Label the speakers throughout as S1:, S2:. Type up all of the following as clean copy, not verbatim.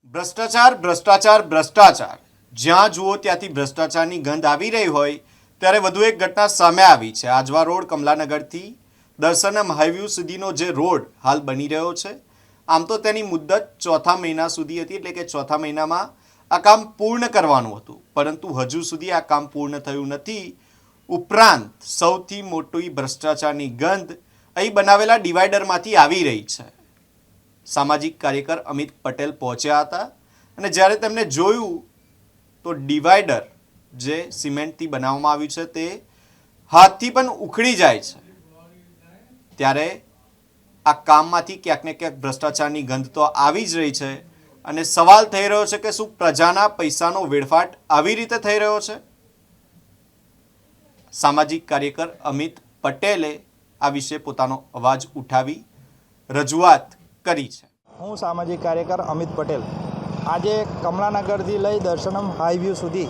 S1: ભ્રષ્ટાચાર ભ્રષ્ટાચાર ભ્રષ્ટાચાર જ્યાં જુઓ ત્યાંથી ભ્રષ્ટાચારની ગંધ આવી રહી હોય ત્યારે વધુ એક ઘટના સામે આવી છે। આજવા રોડ કમલાનગરથી દર્શનમ હાઈવે સુધીનો જે રોડ હાલ બની રહ્યો છે, આમ તો તેની મુદ્દત ચોથા મહિના સુધી હતી, એટલે કે ચોથા મહિનામાં આ કામ પૂર્ણ કરવાનું હતું, પરંતુ હજુ સુધી આ કામ પૂર્ણ થયું નથી। ઉપરાંત સૌથી મોટી ભ્રષ્ટાચારની ગંધ અહીં બનાવેલા ડિવાઈડરમાંથી આવી રહી છે। સામાજિક કાર્યકર અમિત પટેલ પહોંચ્યા હતા અને જ્યારે તેમને જોયું તો ડિવાઈડર જે સિમેન્ટથી બનાવવામાં આવ્યું છે તે હાથથી પણ ઉખડી જાય છે। ત્યારે આ કામમાંથી ક્યાંક ને ક્યાંક ભ્રષ્ટાચારની ગંધ તો આવી જ રહી છે અને સવાલ થઈ રહ્યો છે કે શું પ્રજાના પૈસાનો વેડફાટ આવી રીતે થઈ રહ્યો છે? સામાજિક કાર્યકર અમિત પટેલે આ વિશે પોતાનો અવાજ ઉઠાવી રજૂઆત કરી છે।
S2: હું સામાજિક કાર્યકર અમિત પટેલ આજે કમલાનગરથી લઈ દર્શનમ હાઈવે સુધી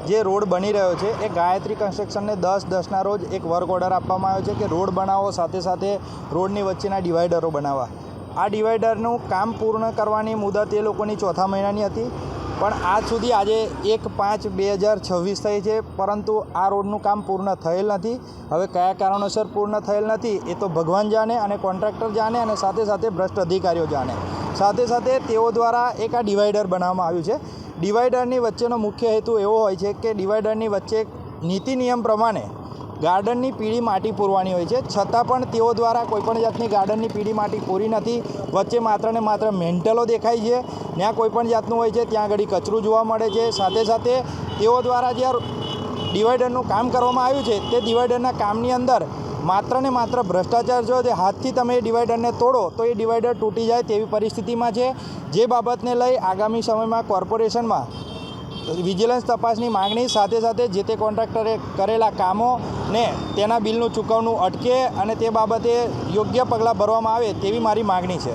S2: જે રોડ બની રહ્યો છે એ ગાયત્રી કન્સ્ટ્રક્શનને 10/10ના રોજ એક વર્ક ઓર્ડર આપવામાં આવ્યો છે કે રોડ બનાવો, સાથે સાથે રોડની વચ્ચેના ડિવાઈડરો બનાવવા। આ ડિવાઈડરનું કામ પૂર્ણ કરવાની મુદત એ લોકોની ચોથા મહિનાની હતી, પણ આજ સુધી આજે 1/5/2026 થઈ છે, પરંતુ આ રોડનું કામ પૂર્ણ થયેલ નથી। હવે કયા કારણોસર પૂર્ણ થયેલ નથી એ તો ભગવાન જાણે અને કોન્ટ્રાક્ટર જાણે અને સાથે સાથે ભ્રષ્ટ અધિકારીઓ જાણે। સાથે સાથે તેઓ દ્વારા એક આ ડિવાઈડર બનાવવામાં આવ્યું છે। ડિવાઈડરની વચ્ચેનો મુખ્ય હેતુ એવો હોય છે કે ડિવાઈડરની વચ્ચે નીતિ નિયમ પ્રમાણે ગાર્ડનની પીળી માટી પૂરવાની હોય છે, છતાં પણ તેઓ દ્વારા કોઈપણ જાતની ગાર્ડનની પીળી માટી પૂરી નથી। વચ્ચે માત્ર ને માત્ર મેન્ટલો દેખાય છે, ત્યાં કોઈપણ જાતનું હોય છે, ત્યાં આગળ કચરું જોવા મળે છે। સાથે સાથે તેઓ દ્વારા જે ડિવાઈડરનું કામ કરવામાં આવ્યું છે તે ડિવાઈડરના કામની અંદર માત્ર ને માત્ર ભ્રષ્ટાચાર જો તે હાથથી તમે એ ડિવાઈડરને તોડો તો એ ડિવાઈડર તૂટી જાય તેવી પરિસ્થિતિમાં છે। જે બાબતને લઈ આગામી સમયમાં કોર્પોરેશનમાં વિજિલન્સ તપાસની માગણી, સાથે સાથે જે તે કોન્ટ્રાક્ટરે કરેલા કામોને તેના બિલનું ચૂકવણું અટકે અને તે બાબતે યોગ્ય પગલાં ભરવામાં આવે તેવી મારી માગણી છે।